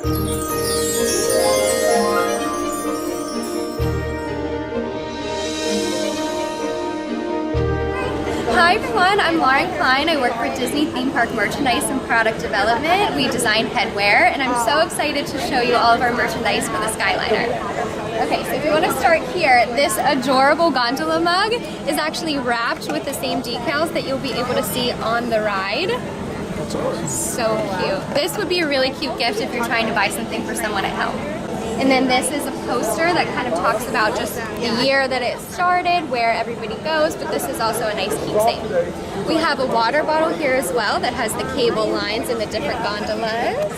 Hi everyone, I'm Lauren Klein. I work for Disney Theme Park Merchandise and Product Development. We design headwear, and I'm so excited to show you all of our merchandise for the Skyliner. Okay, so if you want to start here, this adorable gondola mug is actually wrapped with the same decals that you'll be able to see on the ride. So cute. This would be a really cute gift if you're trying to buy something for someone at home. And then this is a poster that kind of talks about just the year that it started, where everybody goes, but this is also a nice keepsake. We have a water bottle here as well that has the cable lines and the different gondolas.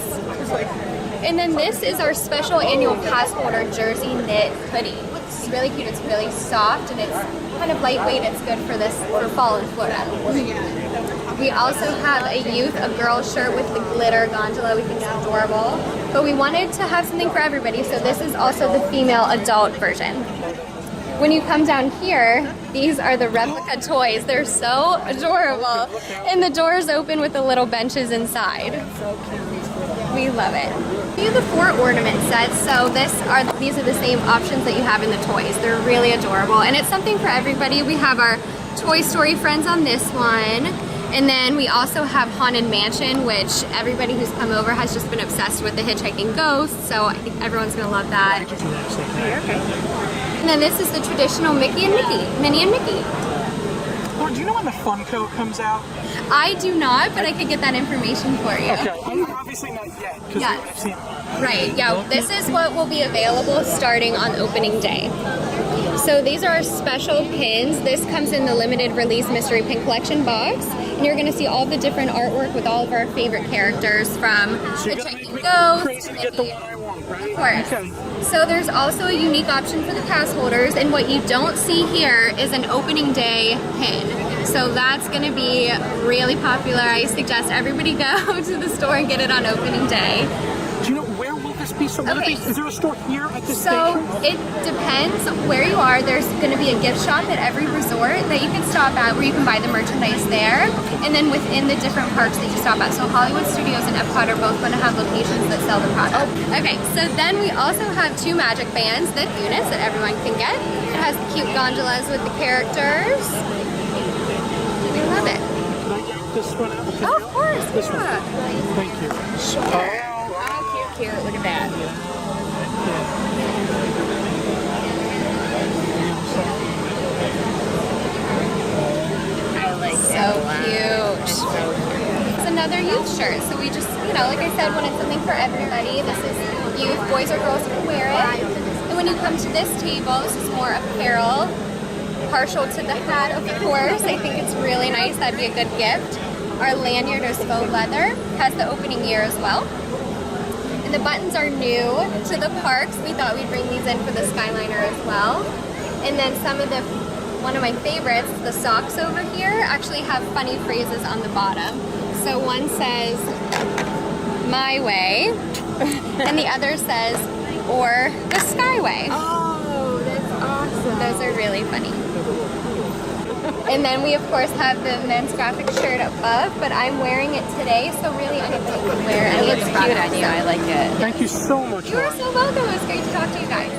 And then this is our special annual pass holder jersey knit hoodie. It's really cute, it's really soft, and it's kind of lightweight. It's good for for fall in Florida. We also have a girl shirt with the glitter gondola. We think it's adorable. But we wanted to have something for everybody, so this is also the female adult version. When you come down here, these are the replica toys. They're so adorable. And the doors open with the little benches inside. We love it. We have the 4 ornament sets, so these are the same options that you have in the toys. They're really adorable, and it's something for everybody. We have our Toy Story friends on this one. And then we also have Haunted Mansion, which everybody who's come over has just been obsessed with the hitchhiking ghost, so I think everyone's gonna love that. And then this is the traditional Minnie and Mickey. Well, do you know when the Funko comes out? I do not, but I could get that information for you. Okay, obviously not yet, because Yes. seen. Right, yeah, this is what will be available starting on opening day. So these are our special pins. This comes in the limited release mystery pin collection box. And you're going to see all the different artwork with all of our favorite characters from the Hitchhiking Ghost. Crazy to get the one I want, right? Of course. Okay. So there's also a unique option for the pass holders, and what you don't see here is an opening day pin. So that's going to be really popular. I suggest everybody go to the store and get it on opening day. Do you know where will this be? So Okay. is there a store here at this So station? it depends where you are. There's going to be a gift shop at every resort that you can stop at where you can buy the merchandise there. And then within the different parks that you stop at. So Hollywood Studios and Epcot are both going to have locations that sell the product. Okay, so then we also have 2 magic bands, the units that everyone can get. It has the cute gondolas with the characters. We love it. Can I get this one out? Oh, of course, This one. yeah. Thank you. Cute, look at that. I like So cute. It's another youth shirt. So we just, like I said, wanted something for everybody. This is youth, boys or girls can wear it. And when you come to this table, this is more apparel, partial to the hat, of course. I think it's really nice. That'd be a good gift. Our lanyard is faux leather, has the opening year as well. And the buttons are new to the parks. We thought we'd bring these in for the Skyliner as well. And then one of my favorites, the socks over here, actually have funny phrases on the bottom. So one says, "My way," and the other says, "Or the Skyway." Oh, that's awesome. Those are really funny. And then we of course have the men's graphic shirt above, but I'm wearing it today, so really anybody can wear it. It looks cute on you. I like it. Thank you so much, You are Lauren. so welcome. It was great to talk to you guys.